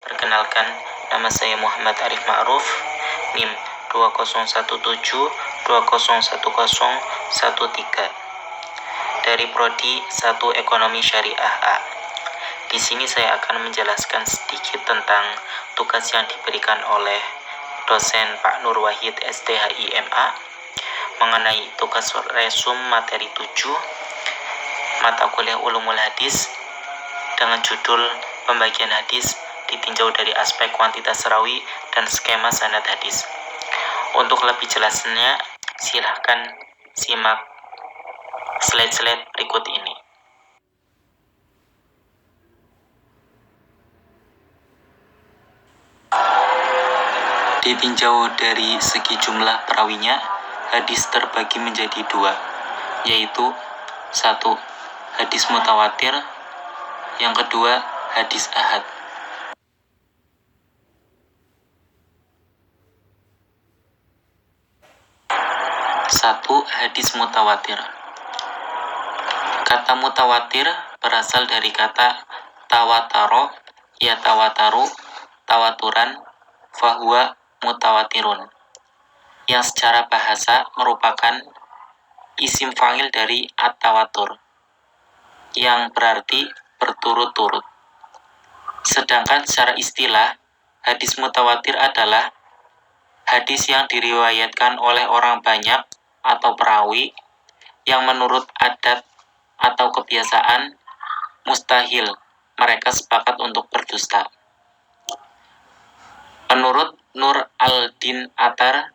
Perkenalkan, nama saya Muhammad Arif Ma'ruf, NIM 2017201013 dari Prodi 1 Ekonomi Syariah A. Di sini saya akan menjelaskan sedikit tentang tugas yang diberikan oleh dosen Pak Nur Wahid STHIMA mengenai tugas resum materi 7 mata kuliah Ulumul Hadis dengan judul Pembagian Hadis ditinjau dari aspek kuantitas rawi dan skema sanad hadis. Untuk lebih jelasnya, silahkan simak slide-slide berikut ini. Ditinjau dari segi jumlah perawinya, hadis terbagi menjadi dua, yaitu 1. Hadis mutawatir, yang kedua hadis ahad. 1. Hadis mutawatir. Kata mutawatir berasal dari kata tawataro, ya tawataru, tawaturan, fahuwa mutawatirun, yang secara bahasa merupakan isim fa'il dari at-tawatur, yang berarti berturut-turut. Sedangkan secara istilah, hadis mutawatir adalah hadis yang diriwayatkan oleh orang banyak atau perawi yang menurut adat atau kebiasaan mustahil mereka sepakat untuk berdusta. Menurut Nur al-Din Attar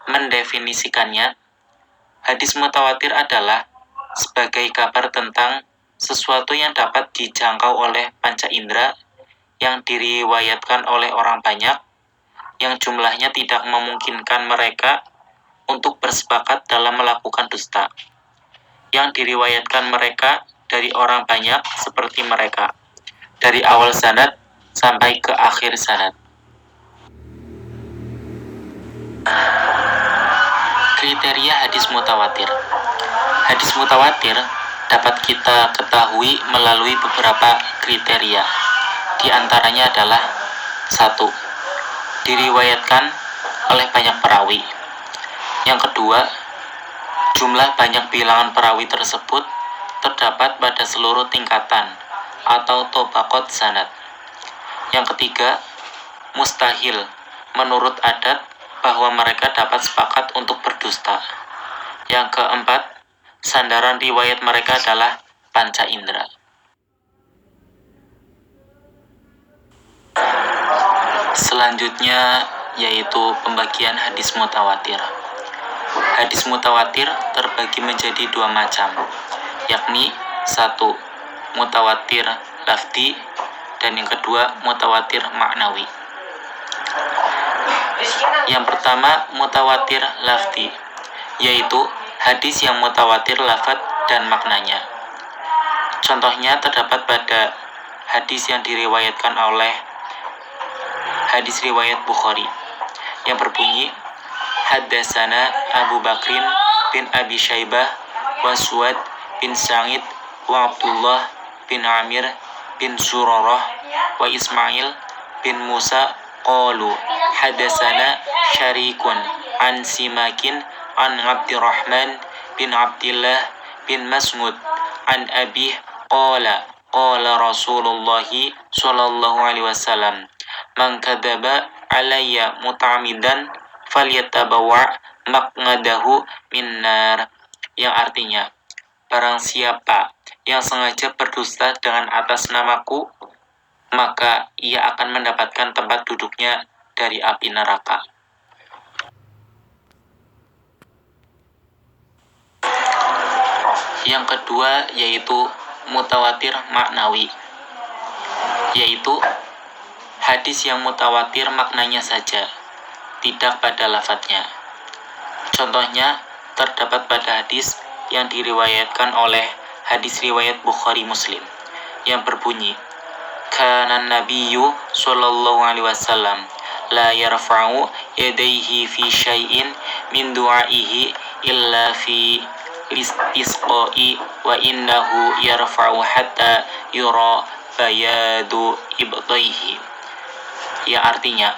mendefinisikannya, hadis mutawatir adalah sebagai kabar tentang sesuatu yang dapat dijangkau oleh panca indera yang diriwayatkan oleh orang banyak yang jumlahnya tidak memungkinkan mereka untuk bersepakat dalam melakukan dusta, yang diriwayatkan mereka dari orang banyak seperti mereka, dari awal sanad sampai ke akhir sanad. Kriteria hadis mutawatir. Hadis mutawatir dapat kita ketahui melalui beberapa kriteria. Di antaranya adalah 1. Diriwayatkan oleh banyak perawi. Yang kedua, jumlah banyak bilangan perawi tersebut terdapat pada seluruh tingkatan atau tobaqot sanad. Yang ketiga, mustahil menurut adat bahwa mereka dapat sepakat untuk berdusta. Yang keempat, sandaran riwayat mereka adalah panca indera. Selanjutnya yaitu pembagian hadis mutawatir. Hadis mutawatir terbagi menjadi dua macam, yakni 1. Mutawatir lafzi dan yang kedua mutawatir maknawi. Yang pertama mutawatir lafzi, yaitu hadis yang mutawatir lafaz dan maknanya. Contohnya terdapat pada hadis yang diriwayatkan oleh hadis riwayat Bukhari yang berbunyi Haddatsana Abu Bakrin bin Abi Syaibah wa Suwad bin Sa'id wa Abdullah bin Amir bin Zurarah wa Ismail bin Musa qalu haddatsana Syarikun an Simakin an Abdurrahman bin Abdillah bin Mas'ud an Abih qala Rasulullah sallallahu alaihi wasallam man kadzaba alayya muta'ammidan falyatabawa maq'adahu minnar, yang artinya barang siapa yang sengaja berdusta dengan atas namaku, maka ia akan mendapatkan tempat duduknya dari api neraka. Yang kedua yaitu mutawatir maknawi, yaitu hadis yang mutawatir maknanya saja, tidak pada lafadznya. Contohnya terdapat pada hadis yang diriwayatkan oleh hadis riwayat Bukhari Muslim yang berbunyi kana nabiyyu sallallahu alaihi wasallam la yarfa'u yadayhi fi syai'in min du'aihi illa fi isqa'i wa innahu yarfa'u hatta yura bayadu ibtaihi. yang artinya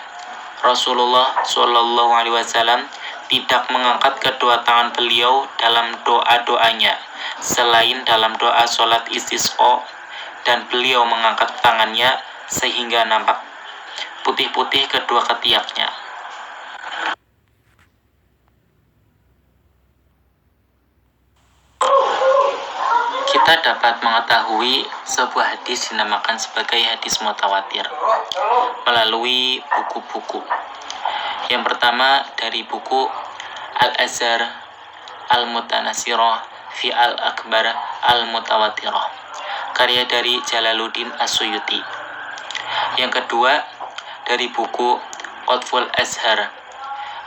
Rasulullah Shallallahu Alaihi Wasallam tidak mengangkat kedua tangan beliau dalam doa-doanya selain dalam doa sholat istisqa, dan beliau mengangkat tangannya sehingga nampak putih-putih kedua ketiaknya. Kita dapat mengetahui sebuah hadis dinamakan sebagai hadis mutawatir melalui buku-buku. Yang pertama dari buku Al-Azhar Al-Mutanasirah fi Al-Akbar Al-Mutawatirah, karya dari Jalaluddin As-Suyuti. Yang kedua dari buku Qutful Azhar,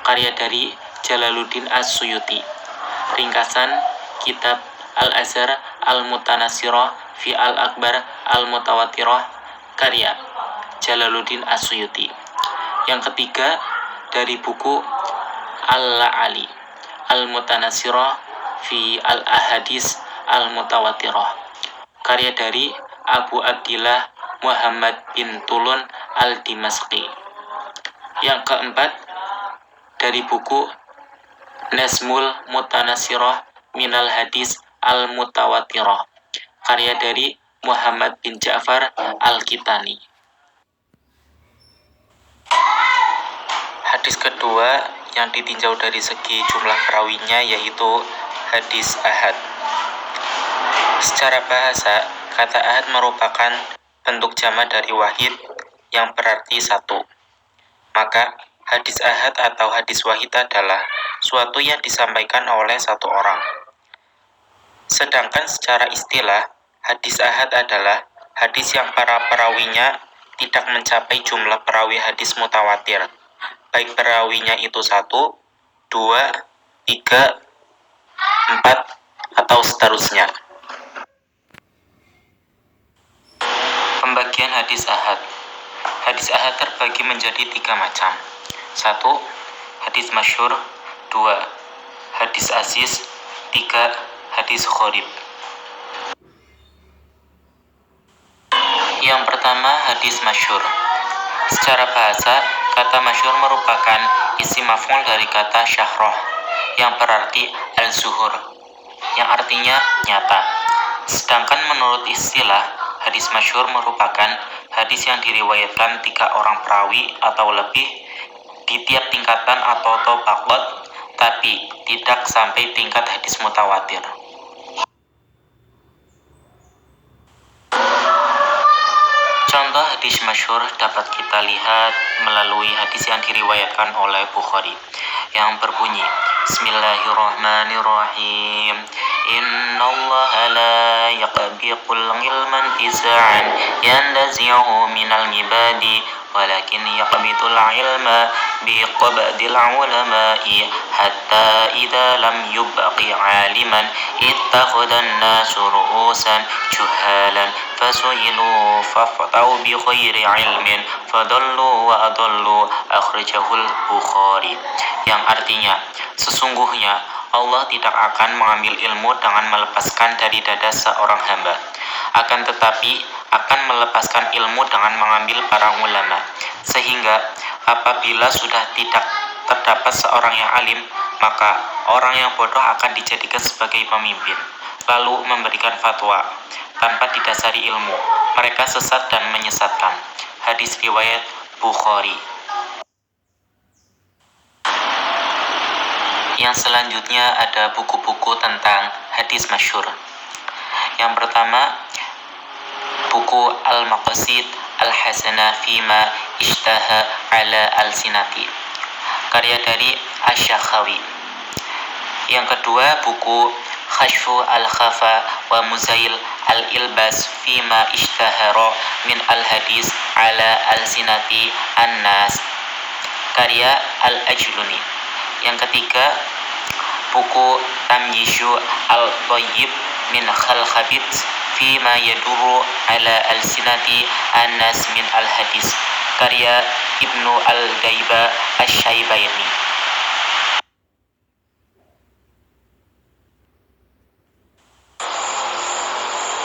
karya dari Jalaluddin As-Suyuti. Ringkasan kitab Al-Azhar Al-Mutanasirah fi Al-Akbar Al-Mutawatirah, karya Jalaluddin As-Suyuti. Yang ketiga dari buku Al-La'ali Al-Mutanasirah fi Al-Ahadis Al-Mutawatirah, karya dari Abu Abdillah Muhammad bin Tulun Al-Dimashqi. Yang keempat dari buku Nazmul Mutanasirah Minal Hadis Al-Mutawatirah, karya dari Muhammad bin Ja'far Al-Kitani. Hadis kedua yang ditinjau dari segi jumlah perawinya yaitu hadis ahad. Secara bahasa, kata ahad merupakan bentuk jamak dari wahid yang berarti satu. Maka hadis ahad atau hadis wahid adalah suatu yang disampaikan oleh satu orang. Sedangkan secara istilah, hadis ahad adalah hadis yang para perawinya tidak mencapai jumlah perawi hadis mutawatir, baik perawinya itu 1, 2, 3, 4, atau seterusnya. Pembagian hadis ahad. Hadis ahad terbagi menjadi 3 macam. 1. Hadis masyhur. 2. Hadis aziz. 3. Hadis gharib. Yang pertama, hadis masyhur. Secara bahasa, kata masyhur merupakan isim maf'ul dari kata syahroh yang berarti al-zuhur, yang artinya nyata. Sedangkan menurut istilah, hadis masyhur merupakan hadis yang diriwayatkan 3 orang perawi atau lebih di tiap tingkatan atau tabaqat, tapi tidak sampai tingkat hadis mutawatir. Contoh hadis masyhur dapat kita lihat melalui hadis yang diriwayatkan oleh Bukhari yang berbunyi Bismillahirrahmanirrahim. Innallaha la yaqbiqul ilman iza'an yandazi'uhu minal ibadi walakin yaqbitul ilma biqabdil ulama'i hatta idza lam yubqi 'aliman ittakhadhan nasu ru'usan juhalan fasu'ilu faftau bi khairi ilmin fadallu wa adallu, akhrajahul Bukhari. Yang artinya, sesungguhnya Allah tidak akan mengambil ilmu dengan melepaskan dari dada seorang hamba, akan tetapi akan melepaskan ilmu dengan mengambil para ulama, sehingga apabila sudah tidak terdapat seorang yang alim, maka orang yang bodoh akan dijadikan sebagai pemimpin, lalu memberikan fatwa tanpa didasari ilmu. Mereka sesat dan menyesatkan. Hadis riwayat Bukhari. Yang selanjutnya ada buku-buku tentang hadis masyhur. Yang pertama, buku Al-Maqasid Al-Hasanah Fima Ishtaha Ala Al-Sinati, karya dari Asy-Syakhawi. Yang kedua, buku Khashfu Al-Khafa wa Muzail Al-Ilbas Fima Ishtahara Min Al-Hadis Ala Al-Sinati An-Nas, karya Al-Ajluni. Yang ketiga, buku Tamyishu Al-Thayyib Min Khalkhabit Fima Yaduru Ala Al-Sinati An-Nas Min Al-Hadis, karya Ibnu Al-Gaiba Asy-Syaibaini.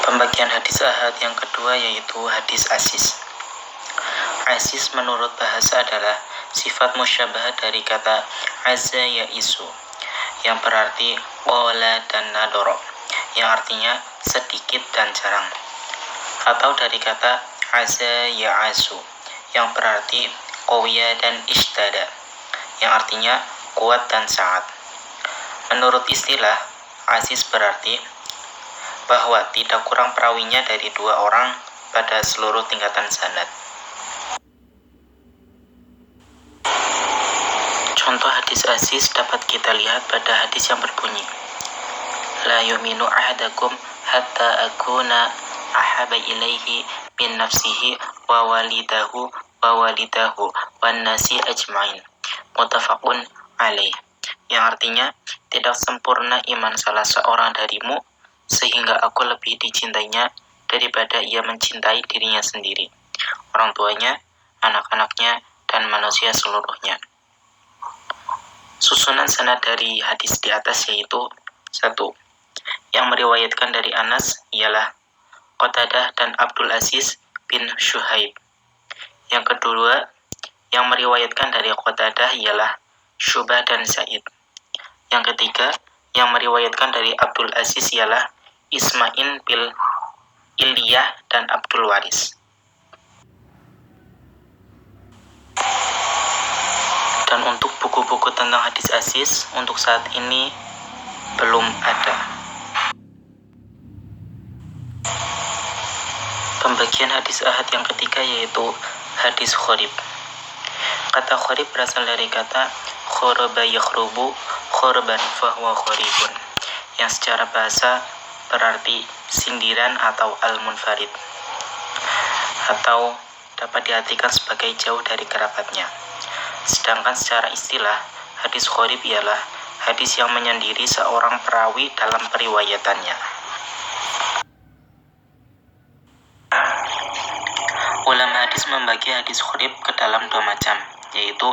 Pembagian hadis ahad yang kedua yaitu hadis aziz. Aziz menurut bahasa adalah sifat musyabah dari kata azza ya'izu, yang berarti qala dan nadoro, yang artinya sedikit dan jarang. Atau dari kata azza ya'azu, yang berarti qawiya dan istada, yang artinya kuat dan sangat. Menurut istilah, aziz berarti bahwa tidak kurang perawinya dari 2 orang pada seluruh tingkatan sanad. Contoh hadis aziz dapat kita lihat pada hadis yang berbunyi, la yu'minu ahadakum hatta akuna ahaba ilaihi min nafsihi wa walidahu wan nasi ajmain, muttafaqun alaih, yang artinya tidak sempurna iman salah seorang darimu sehingga aku lebih dicintainya daripada ia mencintai dirinya sendiri, orang tuanya, anak-anaknya, dan manusia seluruhnya. Susunan sanad dari hadis di atas yaitu 1. Yang meriwayatkan dari Anas ialah Qatadah dan Abdul Aziz bin Syuhaib. Yang kedua, yang meriwayatkan dari Qatadah ialah Syubah dan Sa'id. Yang ketiga, yang meriwayatkan dari Abdul Aziz ialah Ismail bin Ilyah dan Abdul Waris. Dan untuk buku-buku tentang hadis aziz untuk saat ini belum ada. Pembagian hadis ahad yang ketiga yaitu hadis gharib. Kata gharib berasal dari kata khoraba yakhrubu khorban fahuwa gharibun, yang secara bahasa berarti sindiran atau al-munfarid, atau dapat diartikan sebagai jauh dari kerabatnya. Sedangkan secara istilah, hadis gharib ialah hadis yang menyendiri seorang perawi dalam periwayatannya. Ulama hadis membagi hadis gharib ke dalam 2 macam, yaitu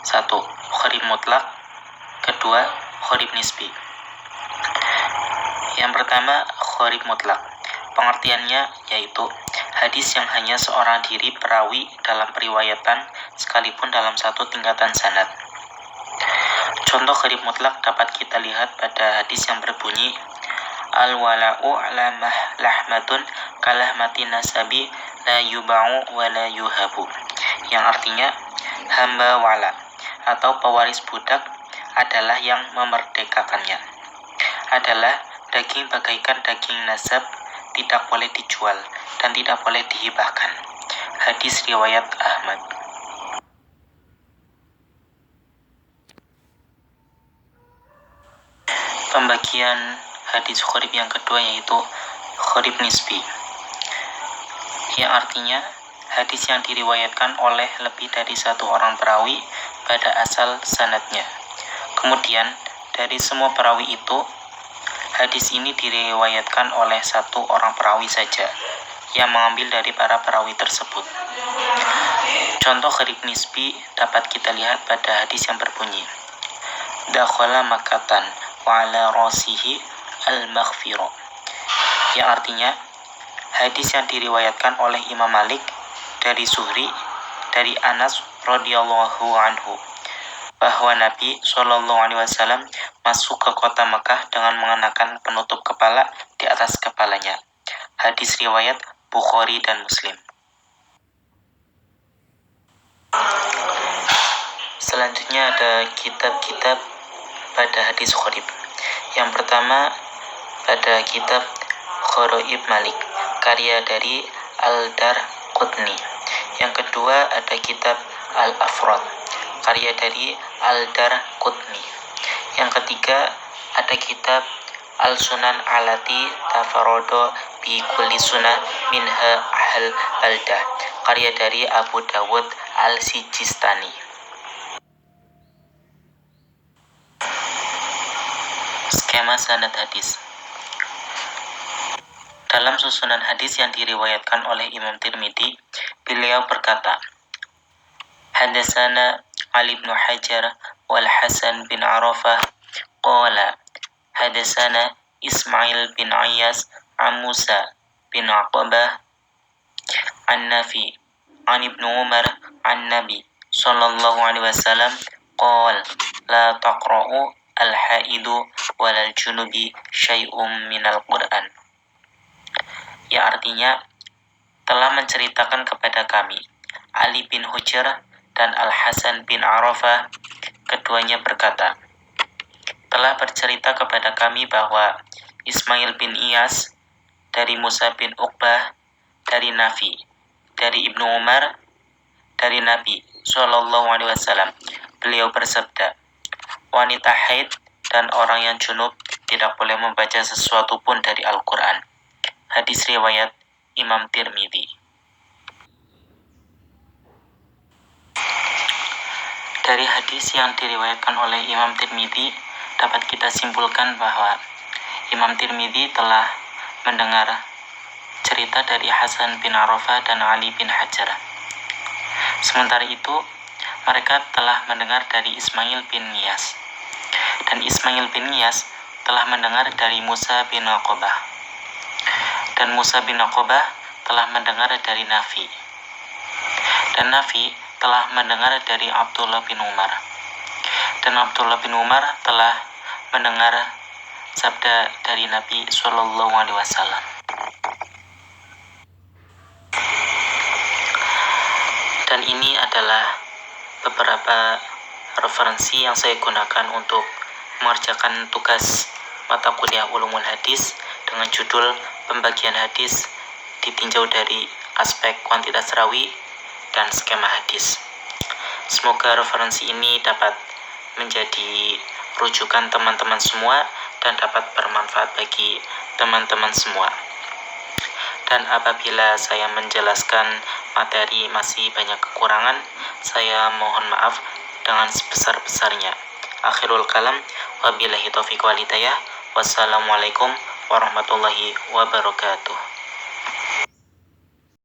1. Gharib mutlak, kedua gharib nisbi. Yang pertama, gharib mutlak. Pengertiannya yaitu hadis yang hanya seorang diri perawi dalam periwayatan sekalipun dalam satu tingkatan sanad. Contoh gharib mutlak dapat kita lihat pada hadis yang berbunyi al-wala'u ala lahmatun kalahmati nasabi la yuba'u wa la yuhabu, yang artinya hamba wala atau pewaris budak adalah yang memerdekakannya, adalah daging bagaikan daging nasab, tidak boleh dijual dan tidak boleh dihibahkan. Hadis riwayat Ahmad. Pembagian hadis gharib yang kedua yaitu gharib nisbi, yang artinya hadis yang diriwayatkan oleh lebih dari 1 orang perawi pada asal sanadnya. Kemudian dari semua perawi itu, hadis ini diriwayatkan oleh 1 orang perawi saja yang mengambil dari para perawi tersebut. Contoh gharib nisbi dapat kita lihat pada hadis yang berbunyi dakhala makatan wa ala rasihi al-maghfirah, yang artinya hadis yang diriwayatkan oleh Imam Malik dari Zuhri dari Anas radhiyallahu anhu bahwa Nabi SAW masuk ke kota Mekah dengan mengenakan penutup kepala di atas kepalanya. Hadis riwayat Bukhari dan Muslim. Selanjutnya ada kitab-kitab pada hadis gharib. Yang pertama pada kitab Gharaib Malik, karya dari Al-Darqutni. Yang kedua ada kitab Al-Afrad, karya dari Al-Darqutni. Yang ketiga ada kitab Al-Sunan Alati Tafarodo bi kulli sunnah minha ahl baldah, karya dari Abu Dawud Al-Sijistani. Skema sanad hadis. Dalam susunan hadis yang diriwayatkan oleh Imam Tirmidzi, beliau berkata, Hadatsana Ali bin Hajar wal Hasan bin Arafah qala hadatsana Ismail bin Iyas an Musa bin Aqbah an Nafi an Ibnu Umar an Nabi sallallahu alaihi wasallam qol la taqra'u al-haidu walal junubi syai'um minal Qur'an. Ya, artinya telah menceritakan kepada kami Ali bin Hujr dan Al-Hasan bin Arafah, keduanya berkata, telah bercerita kepada kami bahwa Ismail bin Iyas dari Musa bin Uqbah dari Nafi, dari Ibnu Umar dari Nabi Shallallahu Alaihi Wasallam, beliau bersabda, wanita haid dan orang yang junub tidak boleh membaca sesuatu pun dari Al-Quran. Hadis riwayat Imam Tirmidzi. Dari hadis yang diriwayatkan oleh Imam Tirmidzi dapat kita simpulkan bahwa Imam Tirmidzi telah mendengar cerita dari Hasan bin Arafah dan Ali bin Hajar. Sementara itu, mereka telah mendengar dari Ismail bin Iyas, dan Ismail bin Iyas telah mendengar dari Musa bin Uqbah, dan Musa bin Uqbah telah mendengar dari Nafi, dan Nafi telah mendengar dari Abdullah bin Umar, dan Abdullah bin Umar telah mendengar sabda dari Nabi Shallallahu Alaihi Wasallam. Dan ini adalah beberapa referensi yang saya gunakan untuk mengerjakan tugas mata kuliah Ulumul Hadis dengan judul pembagian hadis ditinjau dari aspek kuantitas rawi dan skema hadis. Semoga referensi ini dapat menjadi rujukan teman-teman semua dan dapat bermanfaat bagi teman-teman semua. Dan apabila saya menjelaskan materi masih banyak kekurangan, saya mohon maaf dengan sebesar-besarnya. Akhirul kalam, wabillahi taufiq wal hidayah. Wassalamualaikum warahmatullahi wabarakatuh.